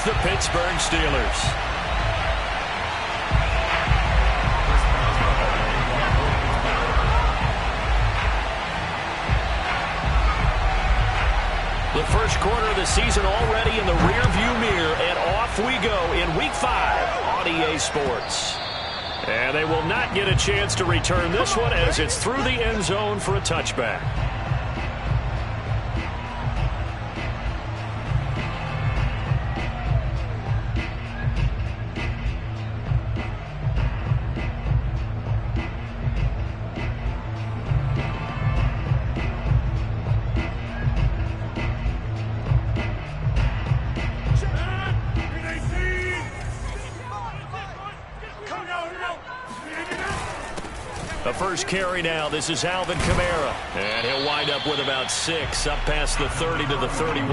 the Pittsburgh Steelers. The first quarter of the season already in the rearview mirror, and off we go in Week 5 on EA Sports. And they will not get a chance to return this one as it's through the end zone for a touchback. The first carry now. This is Alvin Kamara. And he'll wind up with about 6, up past the 30 to the 31.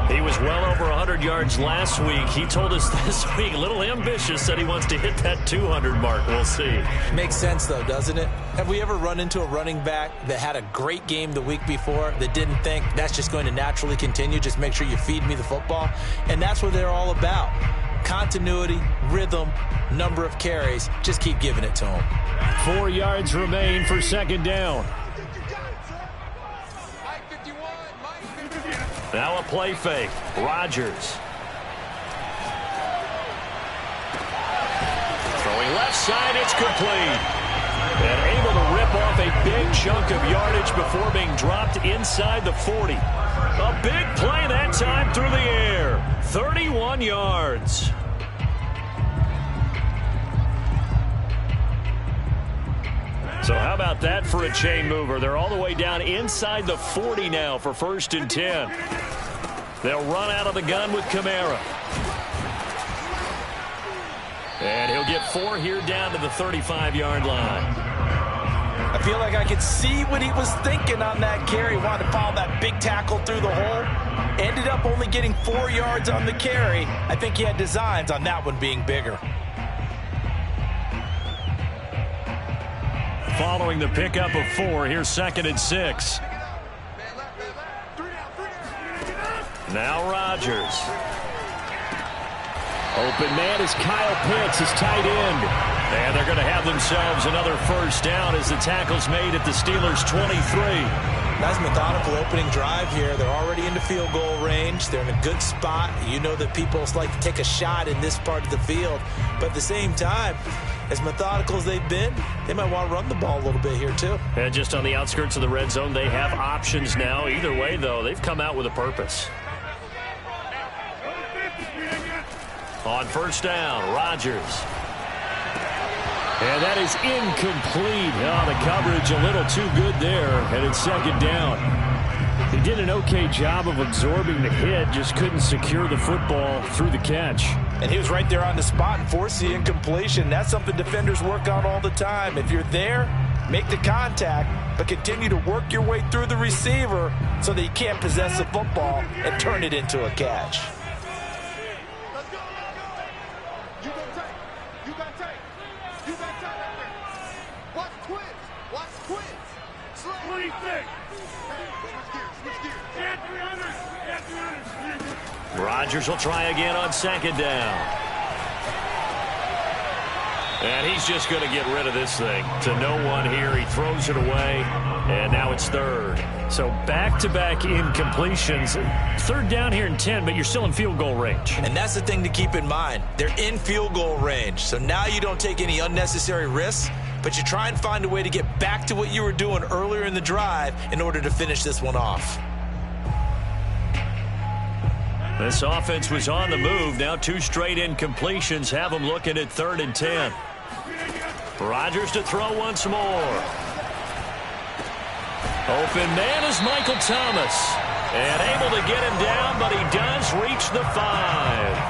He was well over 100 yards last week. He told us this week, a little ambitious, said he wants to hit that 200 mark. We'll see. Makes sense, though, doesn't it? Have we ever run into a running back that had a great game the week before that didn't think that's just going to naturally continue? Just make sure you feed me the football. And that's what they're all about. Continuity, rhythm, number of carries. Just keep giving it to him. 4 yards remain for second down. Now a play fake. Rodgers. Throwing left side, it's complete. And able to rip off a big chunk of yardage before being dropped inside the 40. A big play that time through the air. 31 yards. So how about that for a chain mover? They're all the way down inside the 40 now for 1st and 10. They'll run out of the gun with Kamara. And he'll get 4 here down to the 35-yard line. I feel like I could see what he was thinking on that carry. Wanted to follow that big tackle through the hole. Ended up only getting 4 yards on the carry. I think he had designs on that one being bigger. Following the pickup of 4, here's 2nd and 6. Now Rodgers. Open man is Kyle Pitts, his tight end. And they're going to have themselves another first down as the tackle's made at the Steelers' 23. Nice methodical opening drive here. They're already into field goal range. They're in a good spot. You know that people like to take a shot in this part of the field. But at the same time, as methodical as they've been, they might want to run the ball a little bit here too. And just on the outskirts of the red zone, they have options now. Either way, though, they've come out with a purpose. On first down, Rodgers. And that is incomplete. Oh, the coverage a little too good there, and it's 2nd down. He did an okay job of absorbing the hit, just couldn't secure the football through the catch. And he was right there on the spot and forced the incompletion. That's something defenders work on all the time. If you're there, make the contact, but continue to work your way through the receiver so that you can't possess the football and turn it into a catch. Rodgers will try again on 2nd down. And he's just going to get rid of this thing to no one here. He throws it away, and now it's 3rd. So back-to-back incompletions. 3rd down here in 10, but you're still in field goal range. And that's the thing to keep in mind. They're in field goal range. So now you don't take any unnecessary risks, but you try and find a way to get back to what you were doing earlier in the drive in order to finish this one off. This offense was on the move. Now 2 straight incompletions have them looking at 3rd and 10. Rodgers to throw once more. Open man is Michael Thomas. And able to get him down, but he does reach the 5.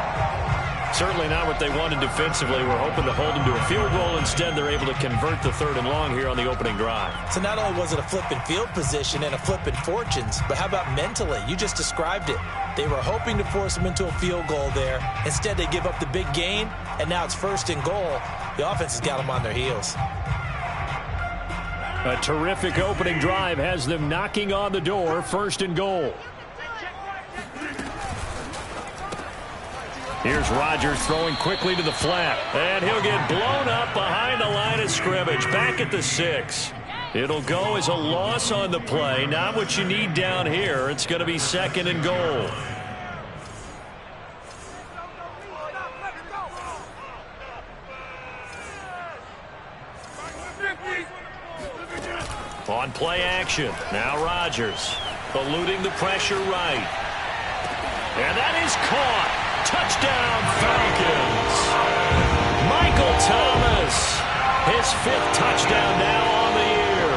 Certainly not what they wanted defensively. We're hoping to hold them to a field goal. Instead, they're able to convert the 3rd and long here on the opening drive. So not only was it a flipping field position and a flipping fortunes, but how about mentally? You just described it. They were hoping to force them into a field goal there. Instead, they give up the big gain, and now it's 1st and goal. The offense has got them on their heels. A terrific opening drive has them knocking on the door. 1st and goal. Here's Rodgers throwing quickly to the flat. And he'll get blown up behind the line of scrimmage. Back at the 6. It'll go as a loss on the play. Not what you need down here. It's going to be 2nd and goal. On play action. Now Rodgers eluding the pressure right. And that is caught. Touchdown Falcons. Michael Thomas. His 5th touchdown now on the year.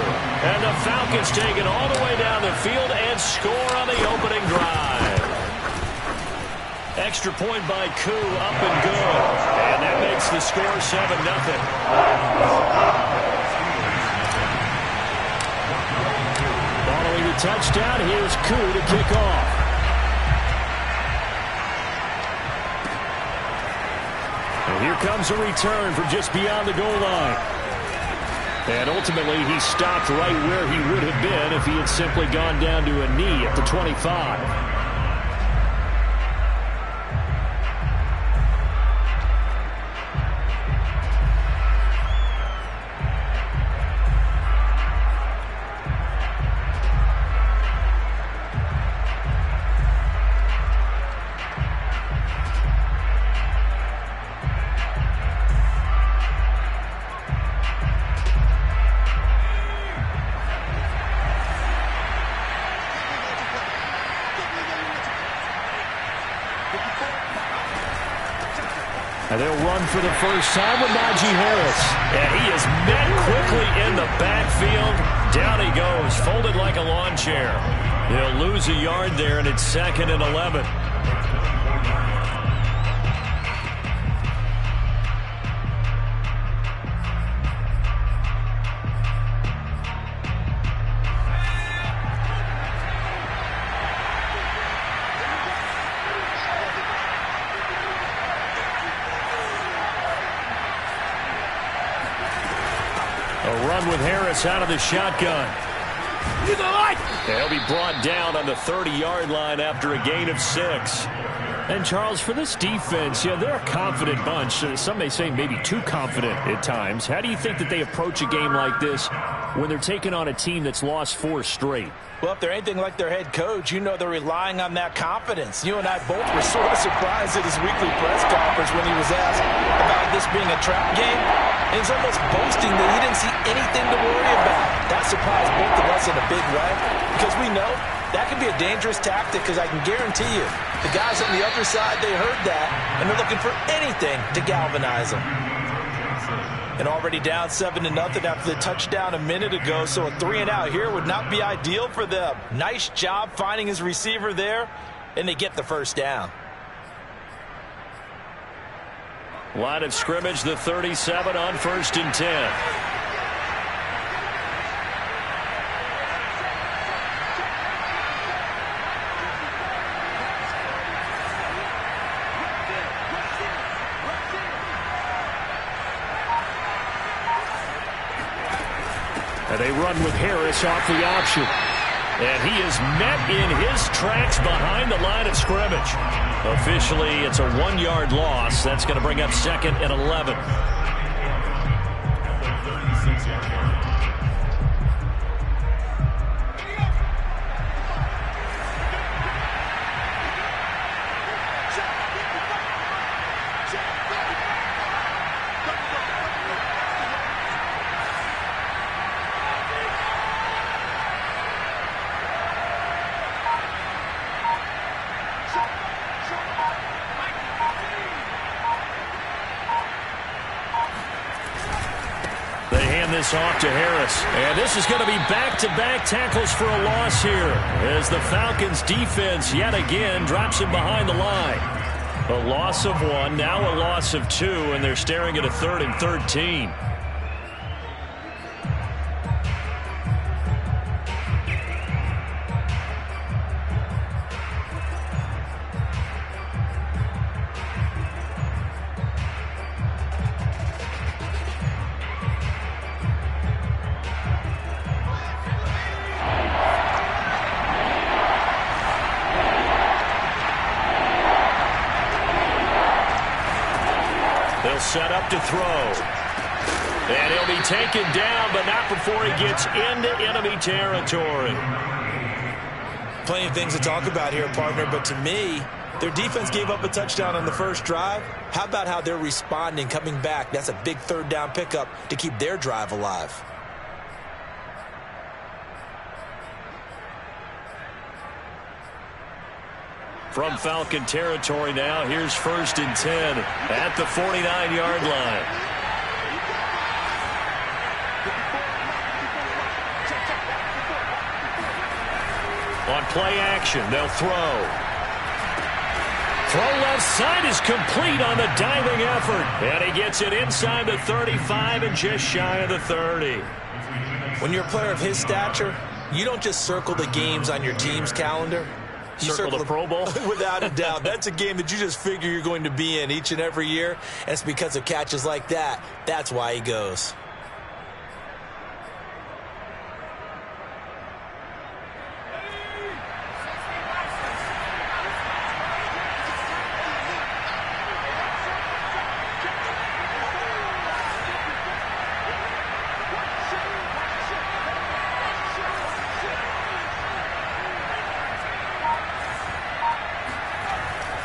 And the Falcons take it all the way down the field and score on the opening drive. Extra point by Koo, up and good. And that makes the score 7-0. Following the touchdown, here's Koo to kick off. And here comes a return from just beyond the goal line. And ultimately, he stopped right where he would have been if he had simply gone down to a knee at the 25. And they'll run for the first time with Najee Harris. And he is met quickly in the backfield. Down he goes, folded like a lawn chair. He'll lose a yard there, and it's 2nd and 11. A run with Harris out of the shotgun. They'll be brought down on the 30-yard line after a gain of 6. And, Charles, for this defense, yeah, they're a confident bunch. Some may say maybe too confident at times. How do you think that they approach a game like this when they're taking on a team that's lost 4 straight? Well, if they're anything like their head coach, you know they're relying on that confidence. You and I both were sort of surprised at his weekly press conference when he was asked about this being a trap game. And he's almost boasting that he didn't see anything to worry about. That surprised both of us in a big way because we know that can be a dangerous tactic because I can guarantee you the guys on the other side, they heard that, and they're looking for anything to galvanize them. And already down 7-0 after the touchdown a minute ago, so a 3-and-out here would not be ideal for them. Nice job finding his receiver there, and they get the first down. Line of scrimmage, the 37 on 1st and 10. And they run with Harris off the option. And he is met in his tracks behind the line of scrimmage. Officially, it's a 1-yard loss. That's going to bring up 2nd and 11. This off to Harris. And this is going to be back-to-back tackles for a loss here as the Falcons defense yet again drops him behind the line. A loss of 1, now a loss of 2, and they're staring at a 3rd and 13. He'll set up to throw. And he'll be taken down, but not before he gets into enemy territory. Plenty of things to talk about here, partner, but to me, their defense gave up a touchdown on the first drive. How about how they're responding, coming back? That's a big third down pickup to keep their drive alive. From Falcon territory now, here's 1st and 10 at the 49-yard line. On play action, they'll throw. Throw left side is complete on the diving effort. And he gets it inside the 35 and just shy of the 30. When you're a player of his stature, you don't just circle the games on your team's calendar. You circle the Pro Bowl? Without a doubt. That's a game that you just figure you're going to be in each and every year. And it's because of catches like that. That's why he goes.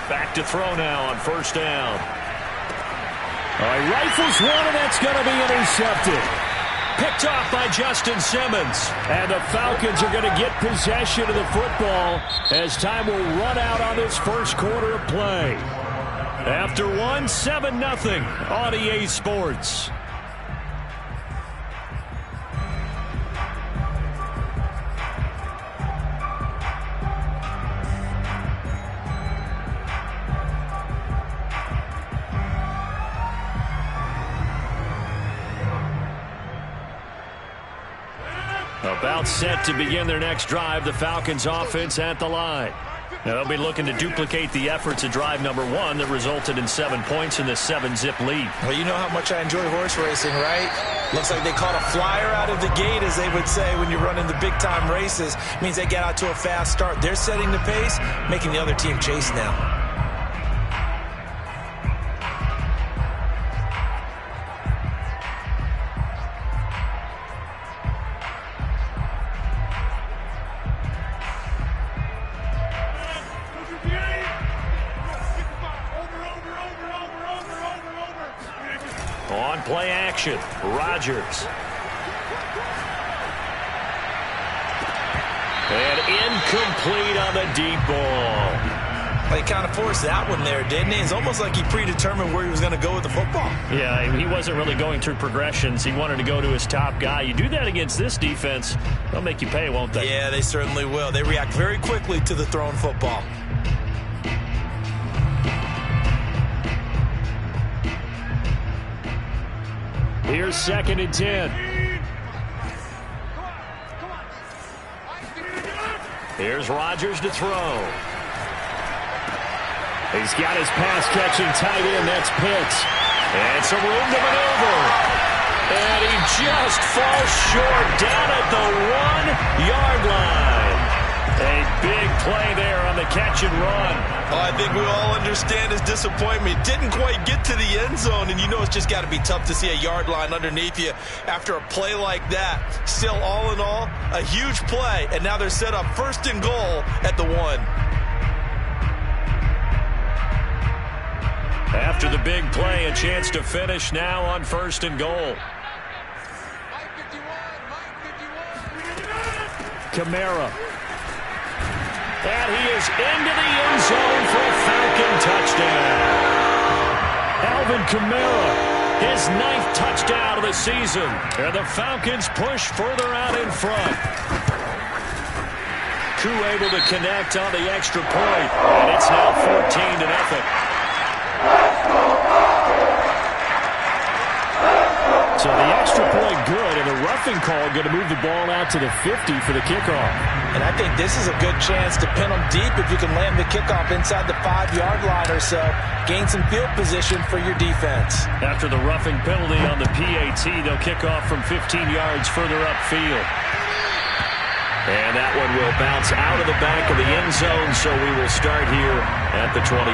Back to throw now on 1st down. All right, rifles one, and that's going to be intercepted. Picked off by Justin Simmons. And the Falcons are going to get possession of the football as time will run out on this first quarter of play. After 7-0 on EA Sports. About set to begin their next drive, the Falcons offense at the line. Now they'll be looking to duplicate the efforts of drive number 1 that resulted in 7 points in this 7-zip lead. Well, you know how much I enjoy horse racing, right? Looks like they caught a flyer out of the gate, as they would say when you're running the big-time races. Means they get out to a fast start. They're setting the pace, making the other team chase now. On play action, Rodgers. And incomplete on the deep ball. Well, he kind of forced that one there, didn't he? It's almost like he predetermined where he was going to go with the football. Yeah, he wasn't really going through progressions. He wanted to go to his top guy. You do that against this defense, they'll make you pay, won't they? Yeah, they certainly will. They react very quickly to the thrown football. Here's 2nd and 10. Here's Rodgers to throw. He's got his pass-catching tight end. That's Pitts. And some room to maneuver. And he just falls short down at the 1-yard line. A big play there on the catch and run. Well, I think we all understand his disappointment. Didn't quite get to the end zone, and you know it's just got to be tough to see a yard line underneath you after a play like that. Still, all in all, a huge play, and now they're set up 1st and goal at the 1. After the big play, a chance to finish now on 1st and goal. Kamara. And he is into the end zone for a Falcon touchdown. Alvin Kamara, his 9th touchdown of the season. And the Falcons push further out in front. Crew able to connect on the extra point. And it's now 14-0. So the extra point good, and the roughing call going to move the ball out to the 50 for the kickoff. And I think this is a good chance to pin them deep if you can land the kickoff inside the 5-yard line or so. Gain some field position for your defense. After the roughing penalty on the PAT, they'll kick off from 15 yards further upfield. And that one will bounce out of the back of the end zone, so we will start here at the 25.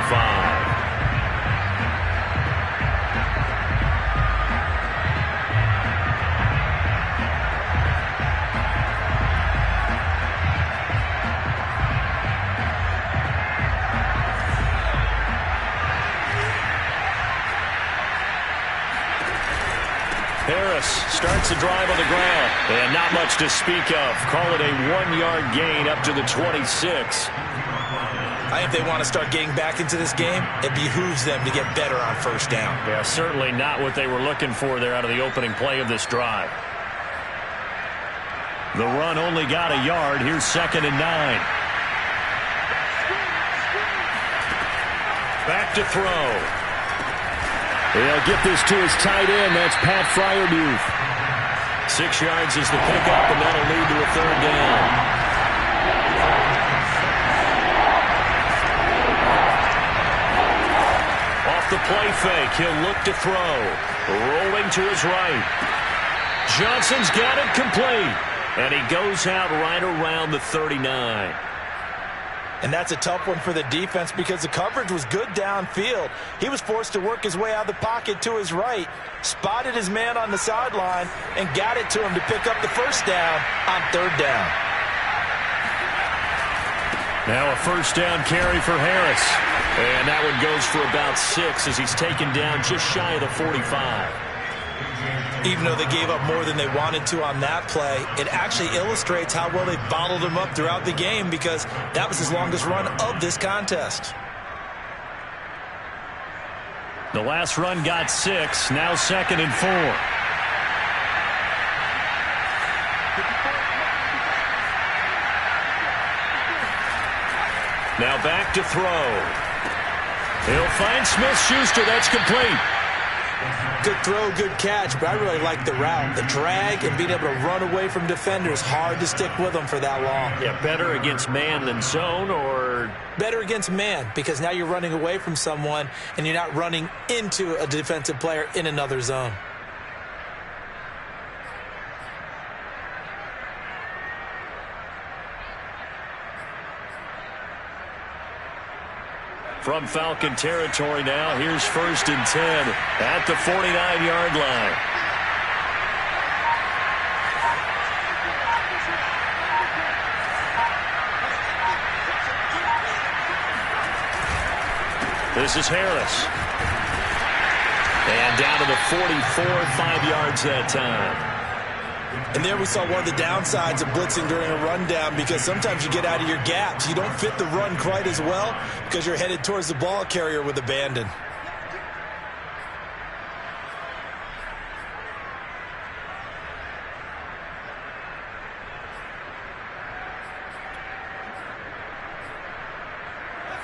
Harris starts the drive on the ground. And not much to speak of. Call it a 1-yard gain up to the 26. I think they want to start getting back into this game. It behooves them to get better on first down. Yeah, certainly not what they were looking for there out of the opening play of this drive. The run only got a yard. Here's 2nd and 9. Back to throw. He'll get this to his tight end. That's Pat Fryermuth. 6 yards is the pickup, and that'll lead to a 3rd down. Off the play fake, he'll look to throw. Rolling to his right. Johnson's got it complete. And he goes out right around the 39. And that's a tough one for the defense because the coverage was good downfield. He was forced to work his way out of the pocket to his right, spotted his man on the sideline, and got it to him to pick up the 1st down on 3rd down. Now a 1st down carry for Harris. And that one goes for about 6 as he's taken down just shy of the 45. Even though they gave up more than they wanted to on that play, it actually illustrates how well they bottled him up throughout the game because that was his longest run of this contest. The last run got 6, now 2nd and 4. Now back to throw. He'll find Smith-Schuster. That's complete. Good throw, good catch, but I really like the route. The drag and being able to run away from defenders, hard to stick with them for that long. Yeah, better against man than zone, or? Better against man, because now you're running away from someone and you're not running into a defensive player in another zone. From Falcon territory now, here's 1st and 10 at the 49-yard line. This is Harris. And down to the 44, 5 yards that time. And there we saw one of the downsides of blitzing during a rundown because sometimes you get out of your gaps. You don't fit the run quite as well because you're headed towards the ball carrier with abandon.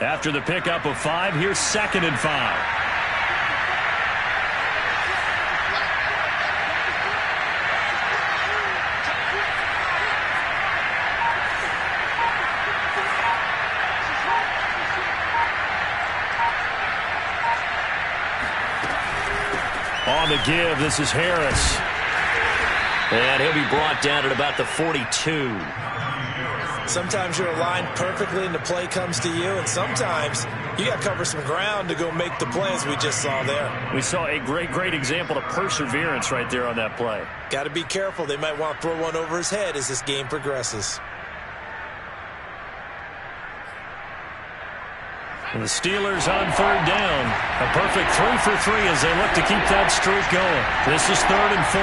After the pickup of 5, here's 2nd and 5. On the give, this is Harris. And he'll be brought down at about the 42. Sometimes you're aligned perfectly and the play comes to you, and sometimes you got to cover some ground to go make the play as we just saw there. We saw a great example of perseverance right there on that play. Got to be careful. They might want to throw one over his head as this game progresses. And the Steelers on 3rd down. A perfect 3 for 3 as they look to keep that streak going. This is 3rd and 4.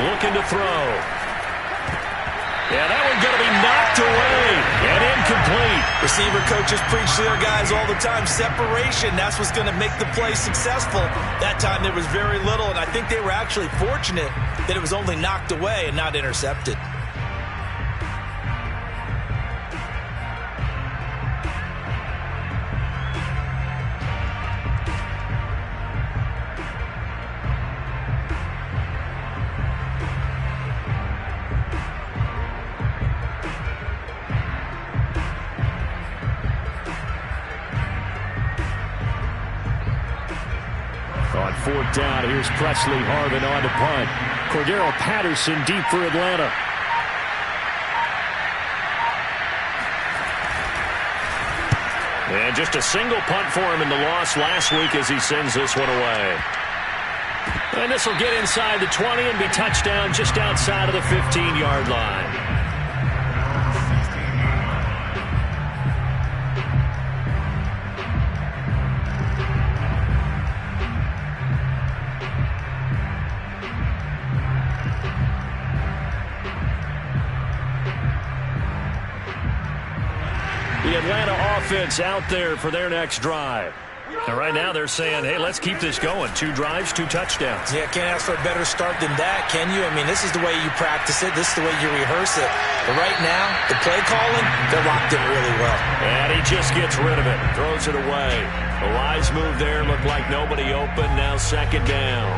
Looking to throw. Yeah, that one's going to be knocked away and incomplete. Receiver coaches preach to their guys all the time. Separation, that's what's going to make the play successful. That time there was very little, and I think they were actually fortunate that it was only knocked away and not intercepted. On 4th down, here's Presley Harvin on to punt. Cordero Patterson deep for Atlanta. And just a single punt for him in the loss last week as he sends this one away. And this will get inside the 20 and be touchdown just outside of the 15-yard line. The Atlanta offense out there for their next drive. And right now they're saying, hey, let's keep this going. 2 drives, 2 touchdowns. Yeah, can't ask for a better start than that, can you? I mean, this is the way you practice it. This is the way you rehearse it. But right now, the play calling, they're locked in really well. And he just gets rid of it. Throws it away. A wise move there. Looked like nobody open. Now 2nd down.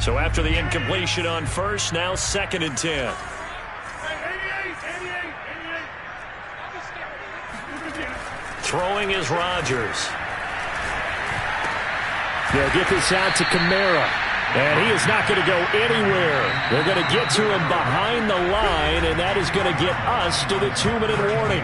So after the incompletion on first, now 2nd and 10. Throwing is Rodgers. They'll get this out to Kamara. And he is not going to go anywhere. They're going to get to him behind the line, and that is going to get us to the 2-minute warning.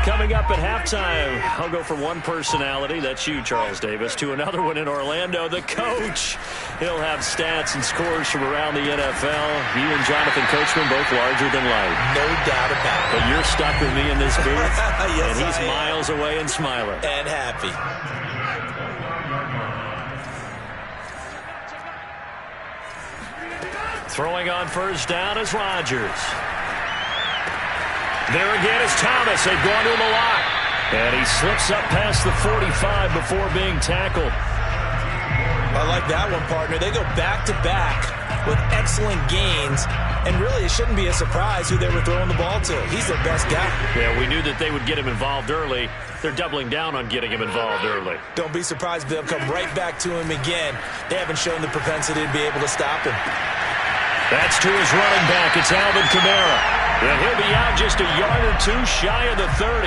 Coming up at halftime, I'll go from one personality, that's you, Charles Davis, to another one in Orlando, the coach. He'll have stats and scores from around the NFL. You and Jonathan Coachman both larger than life. No doubt about it. But you're stuck with me in this booth, yes, and he's miles away and smiling. And happy. Throwing on first down is Rodgers. There again is Thomas. They've gone to him a lot. And he slips up past the 45 before being tackled. I like that one, partner. They go back-to-back with excellent gains. And really, it shouldn't be a surprise who they were throwing the ball to. He's their best guy. Yeah, we knew that they would get him involved early. They're doubling down on getting him involved early. Don't be surprised they'll come right back to him again. They haven't shown the propensity to be able to stop him. That's to his running back. It's Alvin Kamara. And he'll be out just a yard or 2 shy of the 30.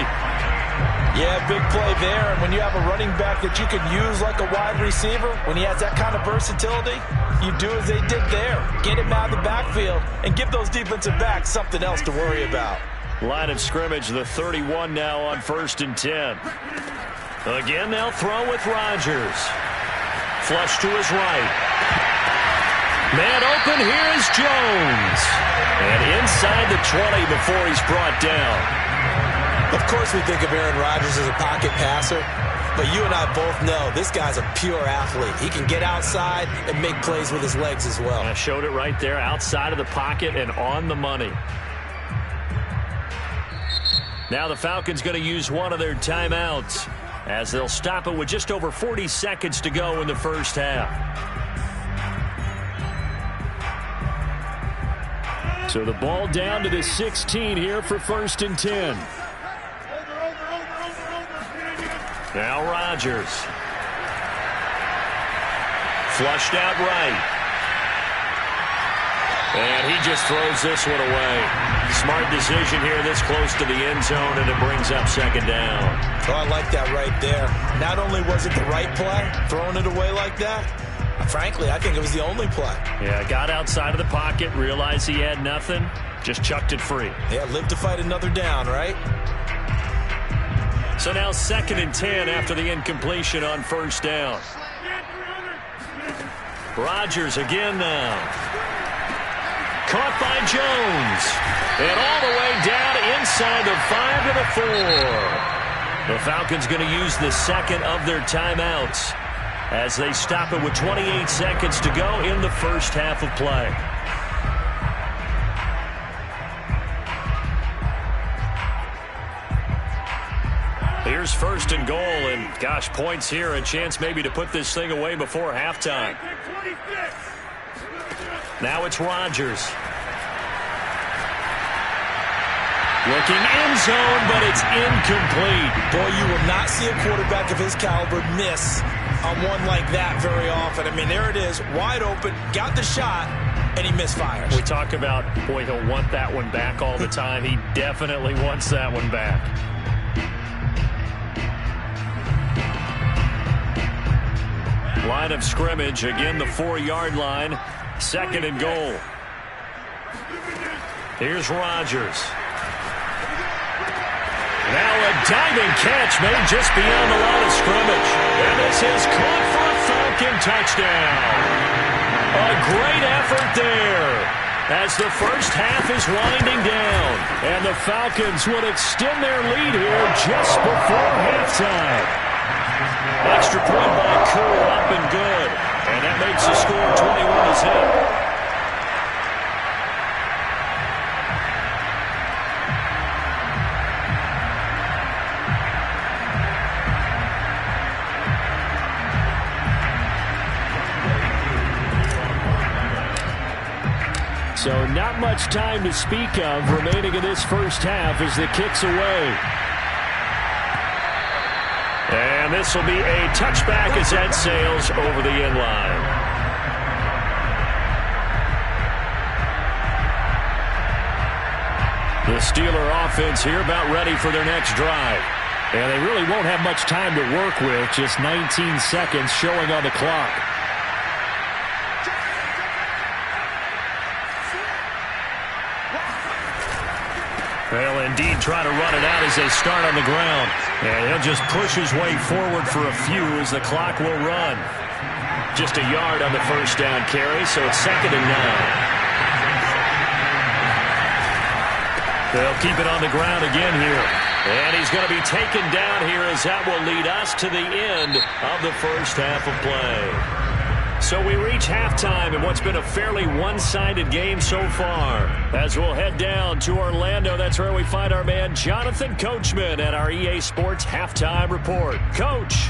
Yeah, big play there. And when you have a running back that you can use like a wide receiver, when he has that kind of versatility, you do as they did there. Get him out of the backfield and give those defensive backs something else to worry about. Line of scrimmage, the 31 now on 1st and 10. Again, they'll throw with Rodgers. Flush to his right. Man open, here is Jones. And inside the 20 before he's brought down. Of course we think of Aaron Rodgers as a pocket passer, but you and I both know this guy's a pure athlete. He can get outside and make plays with his legs as well. I showed it right there, outside of the pocket and on the money. Now the Falcons going to use one of their timeouts as they'll stop it with just over 40 seconds to go in the first half. So the ball down to the 16 here for 1st and 10. Now Rodgers. Flushed out right. And he just throws this one away. Smart decision here this close to the end zone, and it brings up 2nd down. Oh, I like that right there. Not only was it the right play, throwing it away like that, frankly, I think it was the only play. Yeah, got outside of the pocket, realized he had nothing, just chucked it free. Yeah, live to fight another down, right? So now 2nd and 10 after the incompletion on 1st down. Rodgers again now. Caught by Jones. And all the way down inside the 5 to the 4. The Falcons going to use the 2nd of their timeouts as they stop it with 28 seconds to go in the first half of play. Here's 1st and goal, and gosh, points here, a chance maybe to put this thing away before halftime. Now it's Rodgers. Looking end zone, but it's incomplete. Boy, you will not see a quarterback of his caliber miss on one like that very often. I mean, there it is, wide open, got the shot, and he misfires. We talk about, boy, he'll want that one back all the time. He definitely wants that one back. Line of scrimmage, again the 4-yard line, 2nd and goal. Here's Rodgers. Now a diving catch made just beyond the line of scrimmage. And this is caught for a Falcon touchdown. A great effort there as the first half is winding down. And the Falcons would extend their lead here just before halftime. Extra point by Kerr, up and good. And that makes the score 21-0. So not much time to speak of remaining in this first half as the kick's away. And this will be a touchback as that sails over the end line. The Steeler offense here about ready for their next drive. And they really won't have much time to work with, just 19 seconds showing on the clock. They'll indeed try to run it out as they start on the ground. And he'll just push his way forward for a few as the clock will run. Just a yard on the first down carry, so it's 2nd and 9. They'll keep it on the ground again here. And he's going to be taken down here as that will lead us to the end of the first half of play. So we reach halftime in what's been a fairly one-sided game so far. As we'll head down to Orlando, that's where we find our man Jonathan Coachman at our EA Sports Halftime Report. Coach.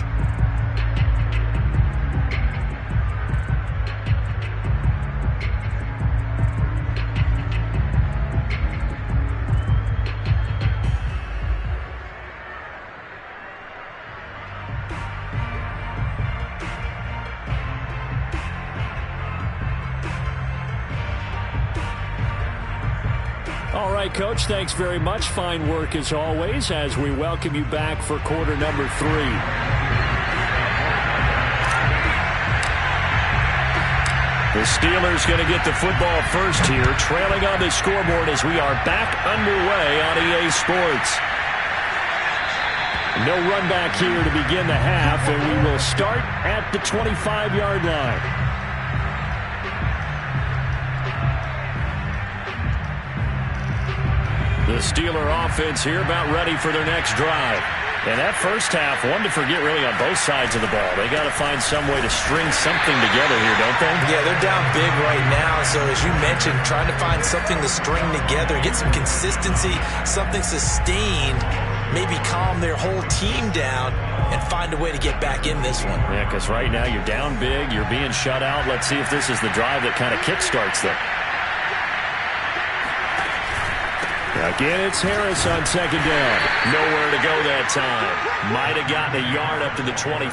All right, Coach, thanks very much. Fine work as always as we welcome you back for quarter number 3. The Steelers going to get the football first here, trailing on the scoreboard as we are back underway on EA Sports. No run back here to begin the half, and we will start at the 25-yard line. The Steeler offense here about ready for their next drive. And that first half, one to forget really on both sides of the ball. They got to find some way to string something together here, don't they? Yeah, they're down big right now. So as you mentioned, trying to find something to string together, get some consistency, something sustained, maybe calm their whole team down and find a way to get back in this one. Yeah, because right now you're down big, you're being shut out. Let's see if this is the drive that kind of kickstarts them. Again, it's Harris on 2nd down. Nowhere to go that time. Might have gotten a yard up to the 25.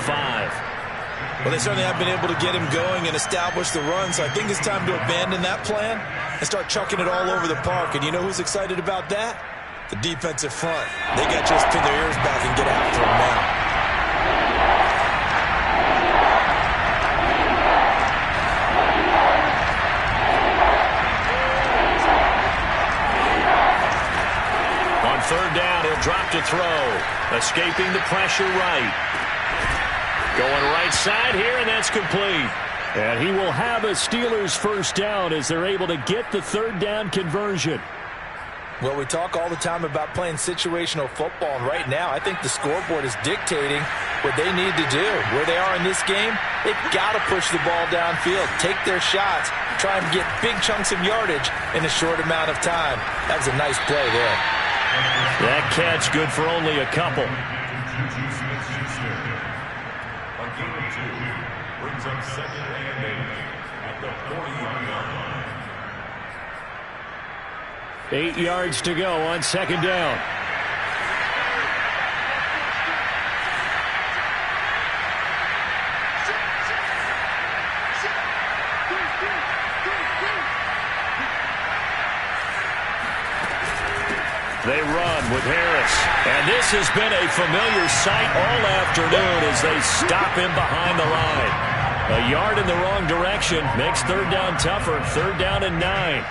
Well, they certainly have been able to get him going and establish the run, so I think it's time to abandon that plan and start chucking it all over the park. And you know who's excited about that? The defensive front. They got to just pin their ears back and get after him now. Third down, he'll drop to throw. Escaping the pressure right. Going right side here, and that's complete. And he will have a Steelers first down as they're able to get the third down conversion. Well, we talk all the time about playing situational football, and right now I think the scoreboard is dictating what they need to do. Where they are in this game, they've got to push the ball downfield, take their shots, try and get big chunks of yardage in a short amount of time. That was a nice play there. That catch good for only a couple. Brings up 2nd and 8 at the 40-yard line. 8 yards to go on 2nd down. They run with Harris. And this has been a familiar sight all afternoon as they stop him behind the line. A yard in the wrong direction makes third down tougher. Third down and 9.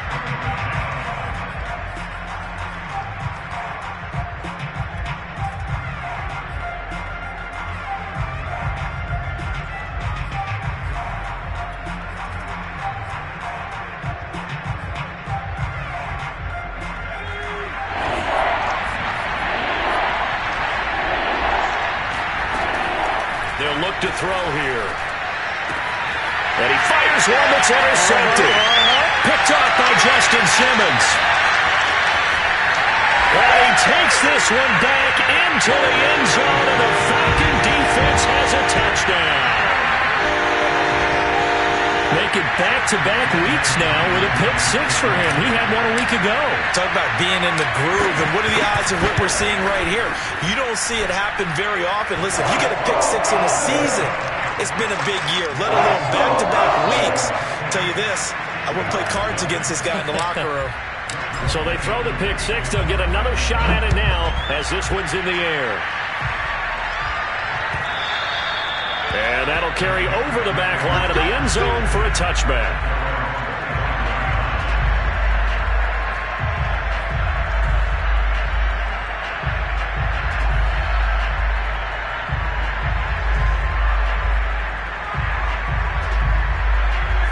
They'll look to throw here. And he fires one that's intercepted. Picked off by Justin Simmons. And he takes this one back into the end zone, and the Falcon defense has a touchdown. Making back-to-back weeks now with a pick 6 for him. He had one a week ago. Talk about being in the groove, and what are the odds of what we're seeing right here? You don't see it happen very often. Listen, you get a pick 6 in a season, it's been a big year, let alone back-to-back weeks. I'll tell you this, I wouldn't play cards against this guy in the locker room. So they throw the pick 6. They'll get another shot at it now as this one's in the air. And that'll carry over the back line of the end zone for a touchback.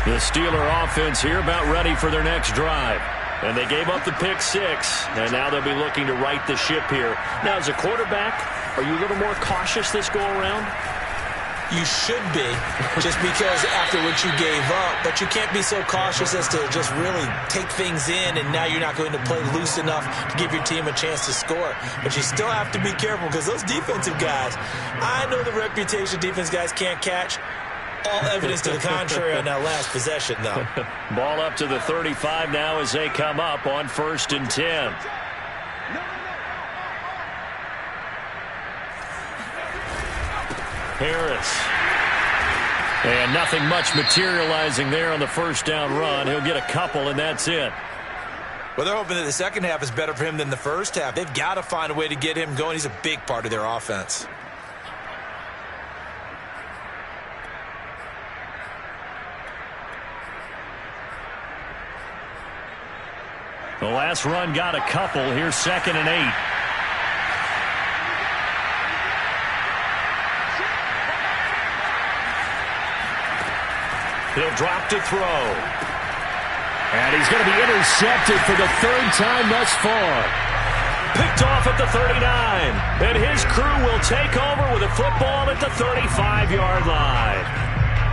The Steeler offense here about ready for their next drive. And they gave up the pick 6, and now they'll be looking to right the ship here. Now, as a quarterback, are you a little more cautious this go-around? You should be, just because after what you gave up, but you can't be so cautious as to just really take things in, and now you're not going to play loose enough to give your team a chance to score. But you still have to be careful, because those defensive guys, I know the reputation defense guys can't catch. All evidence to the contrary on that last possession, though. Ball up to the 35 now as they come up on 1st and 10. Harris. And nothing much materializing there on the first down run. He'll get a couple, and that's it. Well, they're hoping that the second half is better for him than the first half. They've got to find a way to get him going. He's a big part of their offense. The last run got a couple. Here's 2nd and 8. He'll drop to throw. And he's going to be intercepted for the 3rd time thus far. Picked off at the 39. And his crew will take over with a football at the 35-yard line.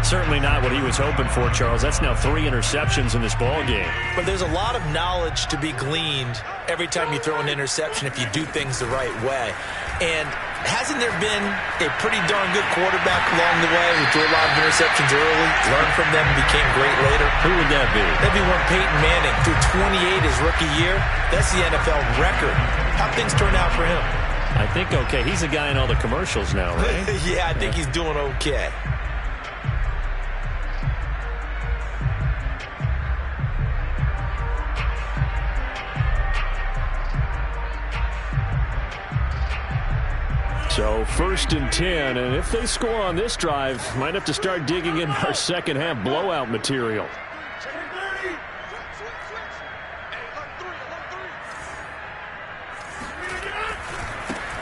Certainly not what he was hoping for, Charles. That's now 3 interceptions in this ball game. But there's a lot of knowledge to be gleaned every time you throw an interception if you do things the right way. And hasn't there been a pretty darn good quarterback along the way who threw a lot of interceptions early, learned from them, and became great later? Who would that be? That'd be one Peyton Manning. Threw 28 his rookie year. That's the NFL record. How'd things turn out for him? I think okay. He's a guy in all the commercials now, right? Yeah, I think he's doing okay. So 1st and 10, and if they score on this drive, might have to start digging in our second half blowout material.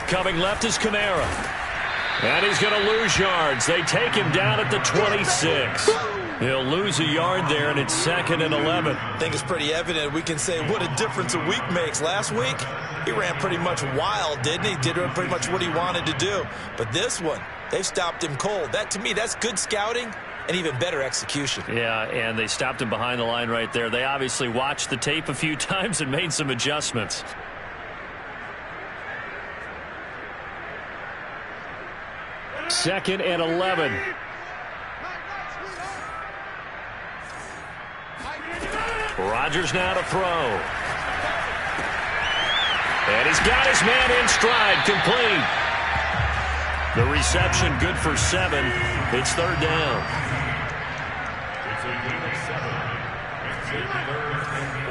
Coming left is Kamara. And he's going to lose yards. They take him down at the 26. He'll lose a yard there, and it's 2nd and 11. I think it's pretty evident. We can say what a difference a week makes. Last week, he ran pretty much wild, didn't he? Did pretty much what he wanted to do. But this one, they've stopped him cold. That, to me, that's good scouting and even better execution. Yeah, and they stopped him behind the line right there. They obviously watched the tape a few times and made some adjustments. Second and 11. Rodgers now to throw. And he's got his man in stride, complete. The reception good for 7. It's 3rd down. It's a gain of 7. It's a 3rd and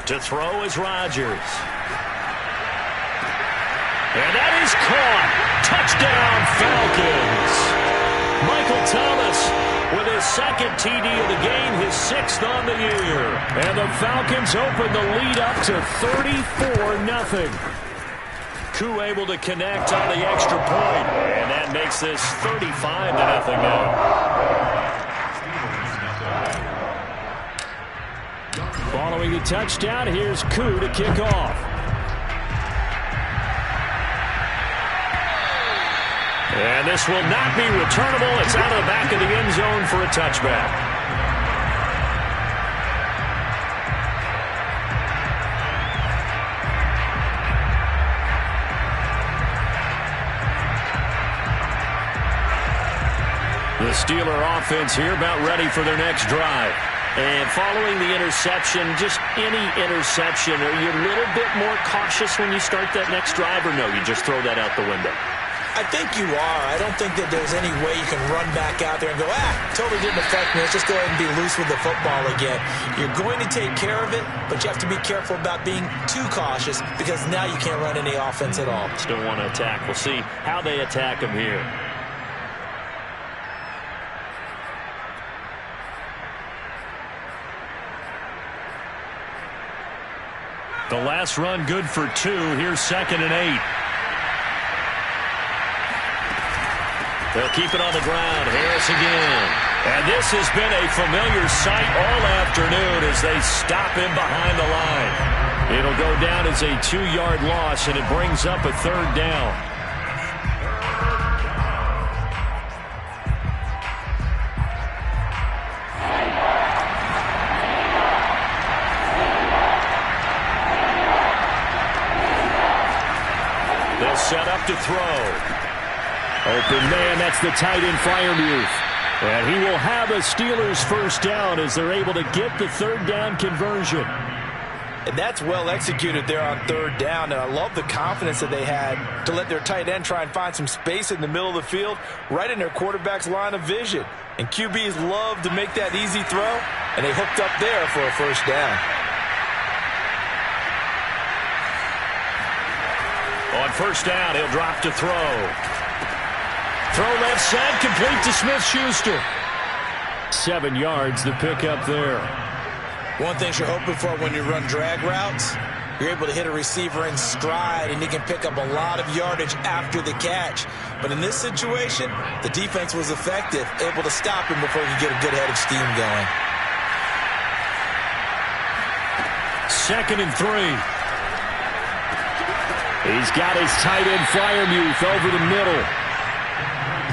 To throw is Rodgers. And that is caught. Touchdown, Falcons. Michael Thomas with his second TD of the game, his 6th on the year. And the Falcons open the lead up to 34-0. Koo able to connect on the extra point. And that makes this 35-0 now. Following the touchdown, here's Koo to kick off. And this will not be returnable. It's out of the back of the end zone for a touchback. The Steeler offense here about ready for their next drive. And following the interception, just any interception, are you a little bit more cautious when you start that next drive, or no, you just throw that out the window? I think you are. I don't think that there's any way you can run back out there and go, totally didn't affect me. Let's just go ahead and be loose with the football again. You're going to take care of it, but you have to be careful about being too cautious because now you can't run any offense at all. Still want to attack. We'll see how they attack him here. The last run good for 2. Here's 2nd and 8. They'll keep it on the ground. Harris again. And this has been a familiar sight all afternoon as they stop him behind the line. It'll go down as a 2-yard loss, and it brings up a 3rd down. They'll set up to throw. Open man, that's the tight end Freiermuth. And he will have a Steelers 1st down as they're able to get the 3rd down conversion. And that's well executed there on 3rd down. And I love the confidence that they had to let their tight end try and find some space in the middle of the field, right in their quarterback's line of vision. And QBs love to make that easy throw, and they hooked up there for a 1st down. On 1st down, he'll drop to throw. Throw left side, complete to Smith-Schuster. 7 yards, the pickup there. One thing you're hoping for when you run drag routes, you're able to hit a receiver in stride, and he can pick up a lot of yardage after the catch. But in this situation, the defense was effective, able to stop him before he could get a good head of steam going. 2nd and 3. He's got his tight end Freiermuth over the middle.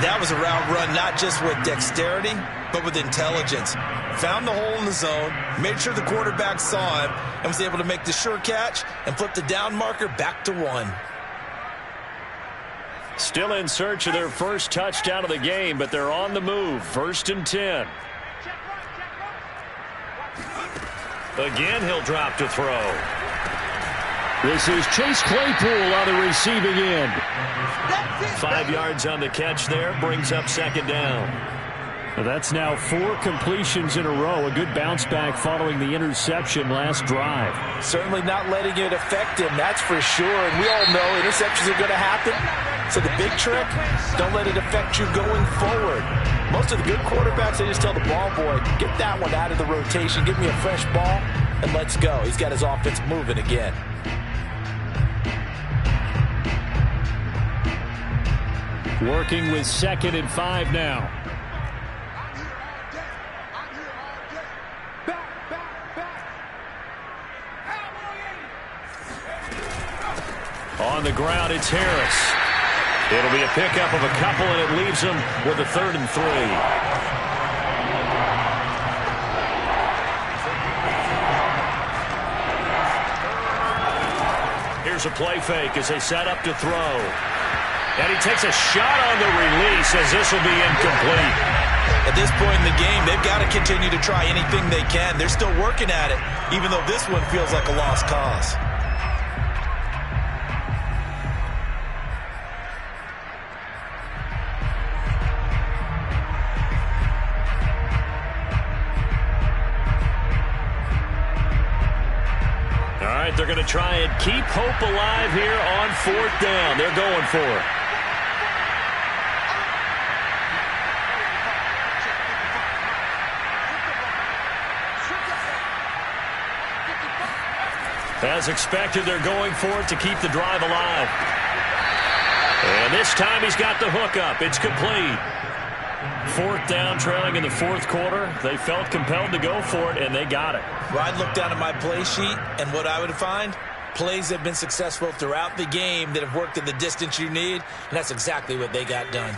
That was a route run not just with dexterity, but with intelligence. Found the hole in the zone, made sure the quarterback saw him, and was able to make the sure catch and flip the down marker back to 1. Still in search of their 1st touchdown of the game, but they're on the move. 1st and 10. Again, he'll drop to throw. This is Chase Claypool on the receiving end. 5 yards on the catch there, brings up 2nd down. That's now 4 completions in a row. A good bounce back following the interception last drive. Certainly not letting it affect him, that's for sure. And we all know interceptions are going to happen. So the big trick, don't let it affect you going forward. Most of the good quarterbacks, they just tell the ball boy, get that one out of the rotation, give me a fresh ball, and let's go. He's got his offense moving again. Working with 2nd and 5 now. On the ground, it's Harris. It'll be a pickup of a couple, and it leaves him with a 3rd and 3. Here's a play fake as they set up to throw. And he takes a shot on the release as this will be incomplete. At this point in the game, they've got to continue to try anything they can. They're still working at it, even though this one feels like a lost cause. they're going to try and keep hope alive here on 4th down. They're going for it. As expected, they're going for it to keep the drive alive. And this time he's got the hook up. It's complete. 4th down, trailing in the 4th quarter. They felt compelled to go for it, and they got it. Well, I'd look down at my play sheet, and what I would find, plays have been successful throughout the game that have worked at the distance you need, and that's exactly what they got done.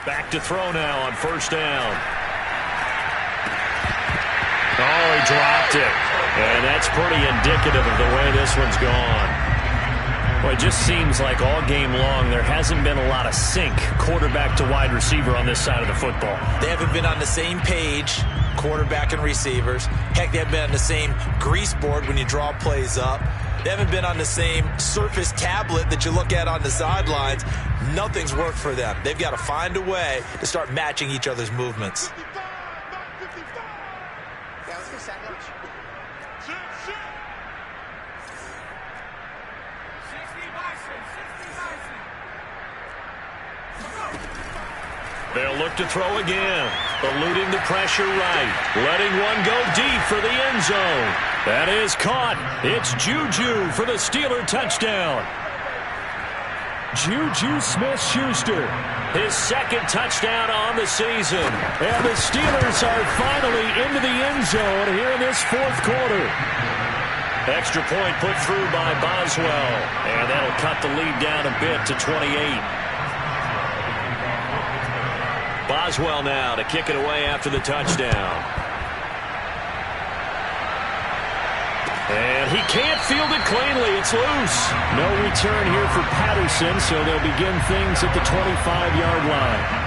Back to throw now on 1st down. Oh, he dropped it. And that's pretty indicative of the way this one's gone. Well, it just seems like all game long there hasn't been a lot of sync quarterback to wide receiver on this side of the football. They haven't been on the same page, quarterback and receivers. Heck, they haven't been on the same grease board when you draw plays up. They haven't been on the same Surface tablet that you look at on the sidelines. Nothing's worked for them. They've got to find a way to start matching each other's movements. They'll look to throw again. Eluding the pressure right. Letting one go deep for the end zone. That is caught. It's Juju for the Steeler touchdown. Juju Smith-Schuster, his 2nd touchdown on the season. And the Steelers are finally into the end zone here in this 4th quarter. Extra point put through by Boswell. And that'll cut the lead down a bit to 28. Boswell now to kick it away after the touchdown. And he can't field it cleanly. It's loose. No return here for Patterson, so they'll begin things at the 25-yard line.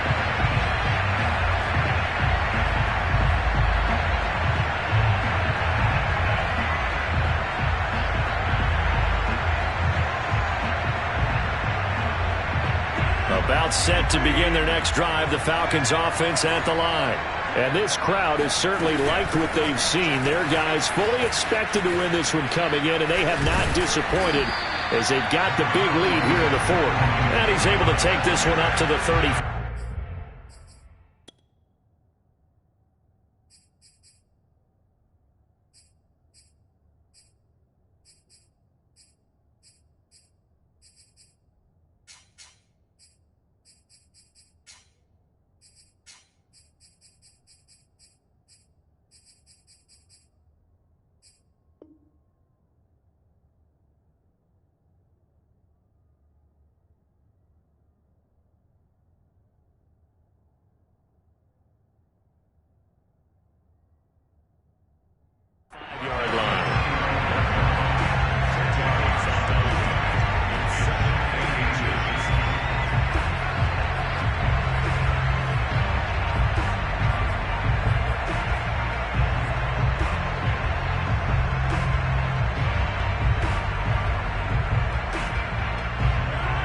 About set to begin their next drive, the Falcons offense at the line. And this crowd has certainly liked what they've seen. Their guys fully expected to win this one coming in, and they have not disappointed as they've got the big lead here in the 4th. And he's able to take this one up to the 30.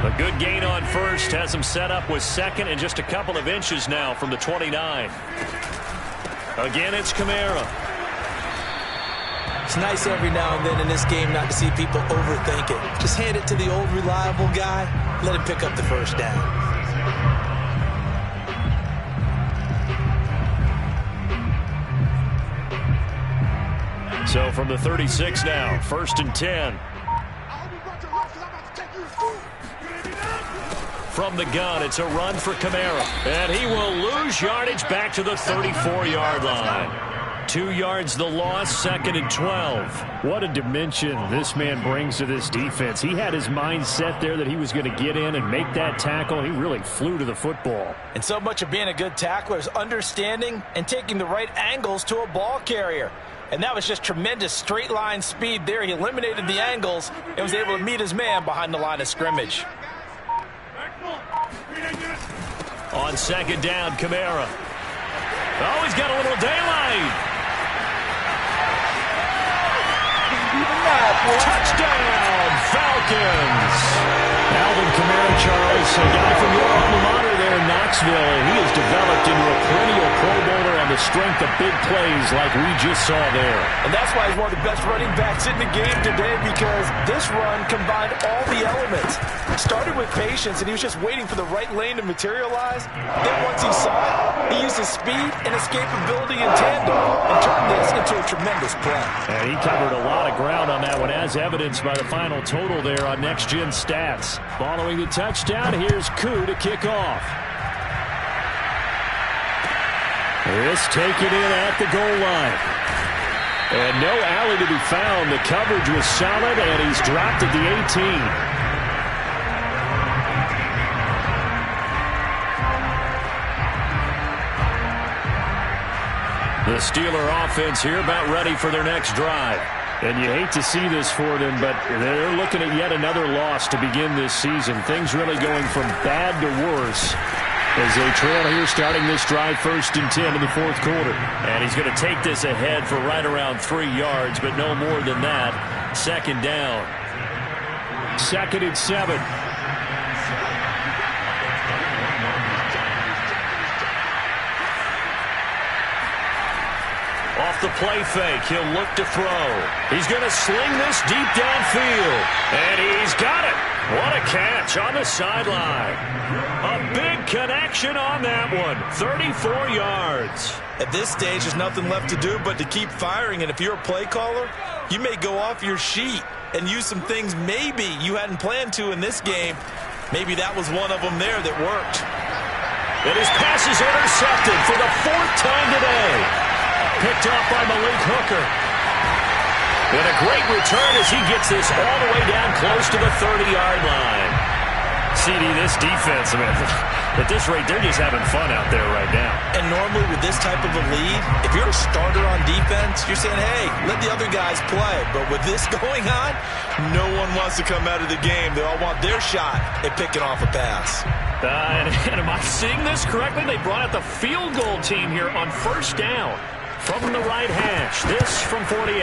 A good gain on 1st, has him set up with 2nd and just a couple of inches now from the 29. Again, it's Kamara. It's nice every now and then in this game not to see people overthink it. Just hand it to the old reliable guy, let him pick up the 1st down. So from the 36 now, 1st and 10. From the gun, it's a run for Kamara. And he will lose yardage back to the 34-yard line. 2 yards the loss, 2nd and 12. What a dimension this man brings to this defense. He had his mind set there that he was going to get in and make that tackle. He really flew to the football. And so much of being a good tackler is understanding and taking the right angles to a ball carrier. And that was just tremendous straight line speed there. He eliminated the angles and was able to meet his man behind the line of scrimmage. On 2nd down, Kamara. Oh, he's got a little daylight. Touchdown, Falcons. Alvin Kamara Charles, a guy from your alma mater there in Knoxville, and he has developed into a perennial Pro Bowler on the strength of big plays like we just saw there. And that's why he's one of the best running backs in the game today, because this run combined all the elements. Started with patience, and he was just waiting for the right lane to materialize. Then once he saw it, he used his speed and escapability in tandem and turned this into a tremendous play. And he covered a lot of ground on that one, as evidenced by the final total there on Next Gen Stats. Following the touchdown, here's Koo to kick off. This taken in at the goal line. And no alley to be found. The coverage was solid, and he's dropped at the 18. The Steeler offense here about ready for their next drive. And you hate to see this for them, but they're looking at yet another loss to begin this season. Things really going from bad to worse as they trail here starting this drive 1st and 10 in the fourth quarter. And he's going to take this ahead for right around 3 yards, but no more than that. 2nd down. 2nd and 7. Off the play fake, he'll look to throw. He's going to sling this deep downfield. And he's got it. What a catch on the sideline. A big connection on that one. 34 yards. At this stage, there's nothing left to do but to keep firing. And if you're a play caller, you may go off your sheet and use some things maybe you hadn't planned to in this game. Maybe that was one of them there that worked. And his pass is intercepted for the 4th time today. Picked off by Malik Hooker. And a great return as he gets this all the way down close to the 30-yard line. CD, this defense, man, at this rate, they're just having fun out there right now. And normally with this type of a lead, if you're a starter on defense, you're saying, hey, let the other guys play. But with this going on, no one wants to come out of the game. They all want their shot at picking off a pass. And am I seeing this correctly? They brought out the field goal team here on 1st down. From the right hash, this from 48.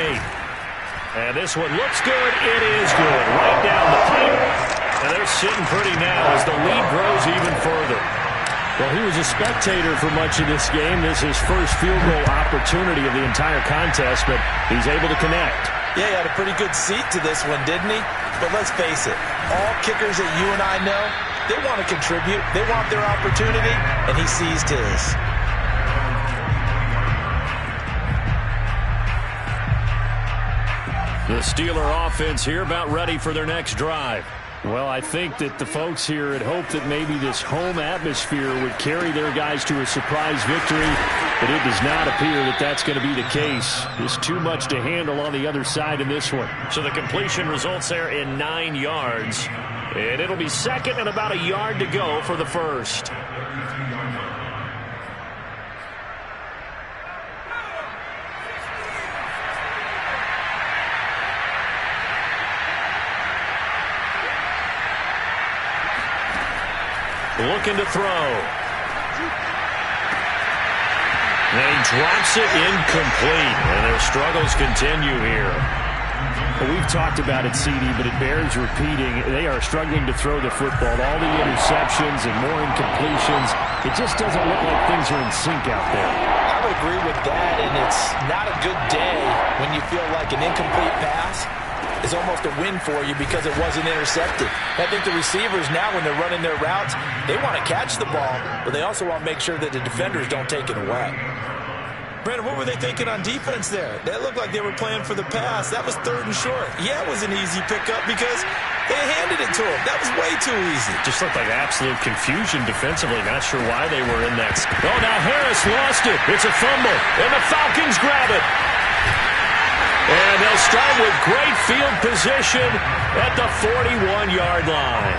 And this one looks good. It is good. Right down the pipe. And they're sitting pretty now as the lead grows even further. Well, he was a spectator for much of this game. This is his first field goal opportunity of the entire contest, but he's able to connect. Yeah, he had a pretty good seat to this one, didn't he? But let's face it, all kickers that you and I know, they want to contribute. They want their opportunity, and he seized his. The Steeler offense here about ready for their next drive. Well, I think that the folks here had hoped that maybe this home atmosphere would carry their guys to a surprise victory, but it does not appear that that's going to be the case. There's too much to handle on the other side in this one. So the completion results there in 9 yards, and it'll be 2nd and about a yard to go for the 1st. Looking to throw. And he drops it incomplete. And their struggles continue here. Well, we've talked about it, CD, but it bears repeating. They are struggling to throw the football. All the interceptions and more incompletions. It just doesn't look like things are in sync out there. I would agree with that, and it's not a good day when you feel like an incomplete pass is almost a win for you because it wasn't intercepted. I think the receivers now, when they're running their routes, they want to catch the ball, but they also want to make sure that the defenders don't take it away. Brandon, what were they thinking on defense there? That looked like they were playing for the pass. That was 3rd and short. Yeah, it was an easy pickup because they handed it to him. That was way too easy. Just looked like absolute confusion defensively. Not sure why they were in that. Oh, now Harris lost it. It's a fumble, and the Falcons grab it. And they'll start with great field position at the 41-yard line.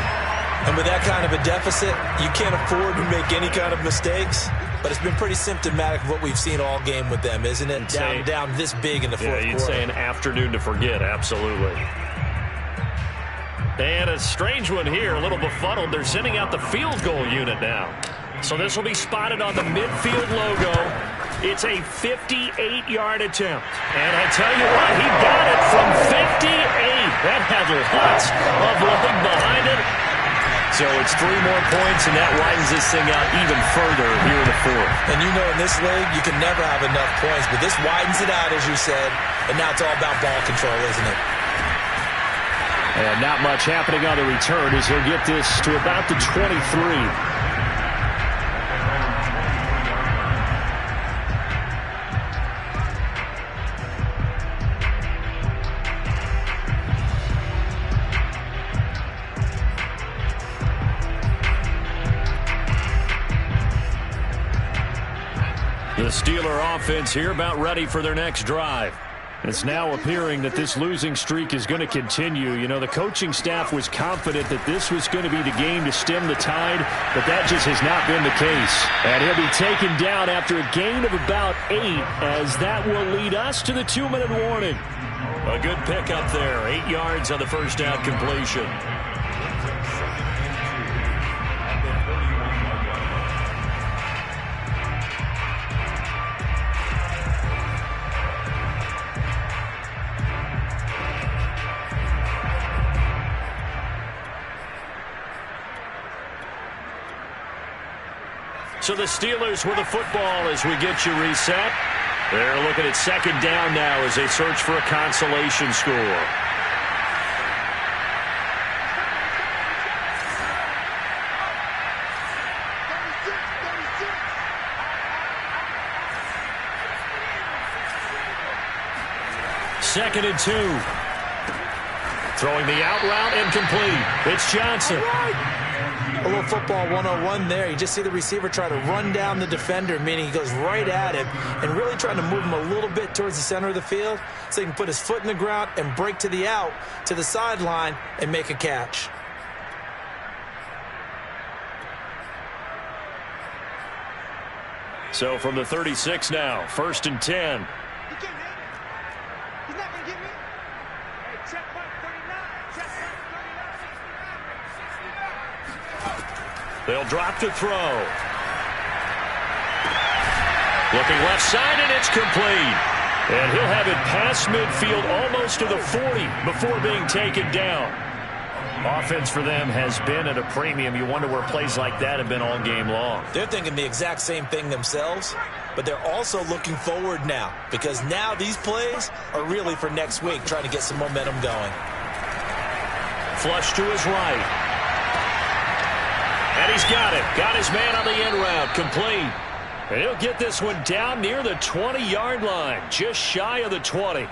And with that kind of a deficit, you can't afford to make any kind of mistakes. But it's been pretty symptomatic of what we've seen all game with them, isn't it? Down this big in the fourth quarter. Yeah, you'd say an afternoon to forget, absolutely. And a strange one here, a little befuddled. They're sending out the field goal unit now. So this will be spotted on the midfield logo. It's a 58-yard attempt. And I tell you what, he got it from 58. That had lots of leg behind it. So it's 3 more points, and that widens this thing out even further here in the fourth. And you know in this league, you can never have enough points, but this widens it out, as you said, and now it's all about ball control, isn't it? And not much happening on the return as he'll get this to about the 23. The Steeler offense here about ready for their next drive. It's now appearing that this losing streak is going to continue. You know, the coaching staff was confident that this was going to be the game to stem the tide, but that just has not been the case. And he'll be taken down after a gain of about 8, as that will lead us to the 2-minute warning. A good pickup there, 8 yards on the first down completion. So the Steelers with the football as we get you reset. They're looking at second down now as they search for a consolation score. Second and 2. Throwing the out route incomplete. It's Johnson. A little football 101 there. You just see the receiver try to run down the defender, meaning he goes right at him and really trying to move him a little bit towards the center of the field so he can put his foot in the ground and break to the out, to the sideline, and make a catch. So from the 36 now, 1st and 10. They'll drop to throw. Looking left side, and it's complete. And he'll have it past midfield almost to the 40 before being taken down. Offense for them has been at a premium. You wonder where plays like that have been all game long. They're thinking the exact same thing themselves, but they're also looking forward now because now these plays are really for next week, trying to get some momentum going. Flush to his right. And he's got it. Got his man on the end route. Complete. And he'll get this one down near the 20-yard line. Just shy of the 20.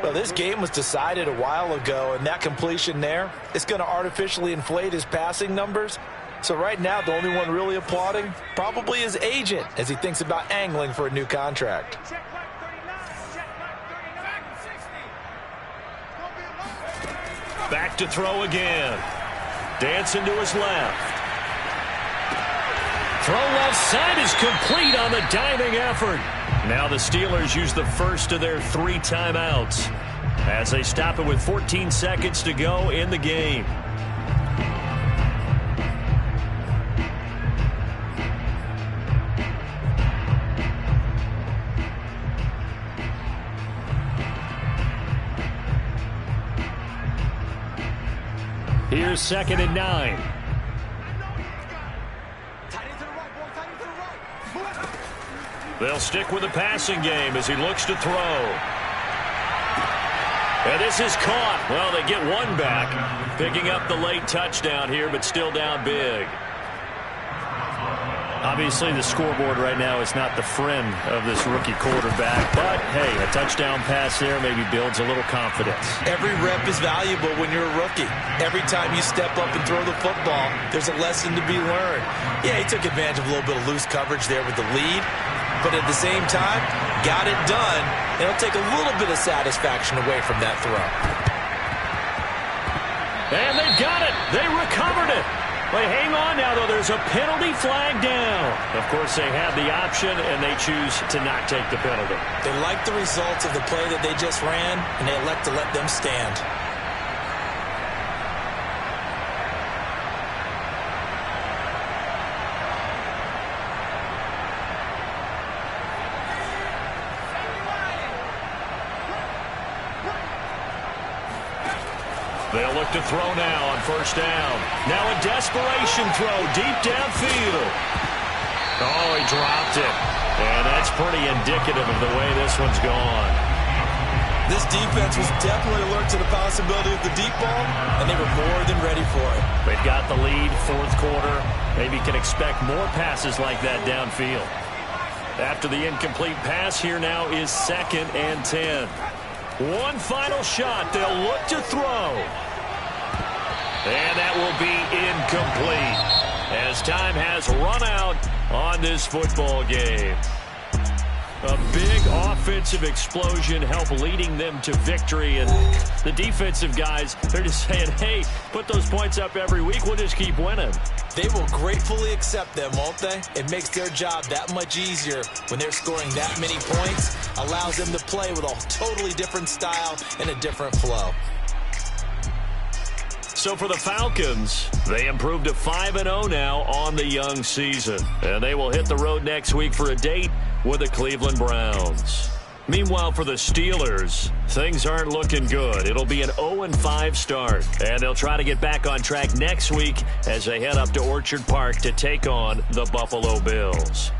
Well, this game was decided a while ago, and that completion there, it's going to artificially inflate his passing numbers. So right now, the only one really applauding probably his agent as he thinks about angling for a new contract. Back to throw again. Dancing to his left. Throw left side is complete on the diving effort. Now the Steelers use the first of their 3 timeouts as they stop it with 14 seconds to go in the game. Here's 2nd and 9. They'll stick with the passing game as he looks to throw. And this is caught. Well, they get one back, picking up the late touchdown here, but still down big. Obviously, the scoreboard right now is not the friend of this rookie quarterback, but, hey, a touchdown pass there maybe builds a little confidence. Every rep is valuable when you're a rookie. Every time you step up and throw the football, there's a lesson to be learned. Yeah, he took advantage of a little bit of loose coverage there with the lead, but at the same time, got it done. It'll take a little bit of satisfaction away from that throw. And they've got it. They recovered it. But hang on now, though. There's a penalty flag down. Of course, they have the option, and they choose to not take the penalty. They like the results of the play that they just ran, and they elect to let them stand. They'll look to throw now on first down. Now a desperation throw deep downfield. Oh, he dropped it. And that's pretty indicative of the way this one's gone. This defense was definitely alert to the possibility of the deep ball, and they were more than ready for it. They've got the lead, fourth quarter. Maybe can expect more passes like that downfield. After the incomplete pass, here now is 2nd and 10. One final shot. They'll look to throw. And that will be incomplete as time has run out on this football game. A big offensive explosion helped leading them to victory. And the defensive guys, they're just saying, hey, put those points up every week. We'll just keep winning. They will gratefully accept them, won't they? It makes their job that much easier when they're scoring that many points. Allows them to play with a totally different style and a different flow. So for the Falcons, they improved to 5-0 now on the young season. And they will hit the road next week for a date with the Cleveland Browns. Meanwhile, for the Steelers, things aren't looking good. It'll be an 0-5 start. And they'll try to get back on track next week as they head up to Orchard Park to take on the Buffalo Bills.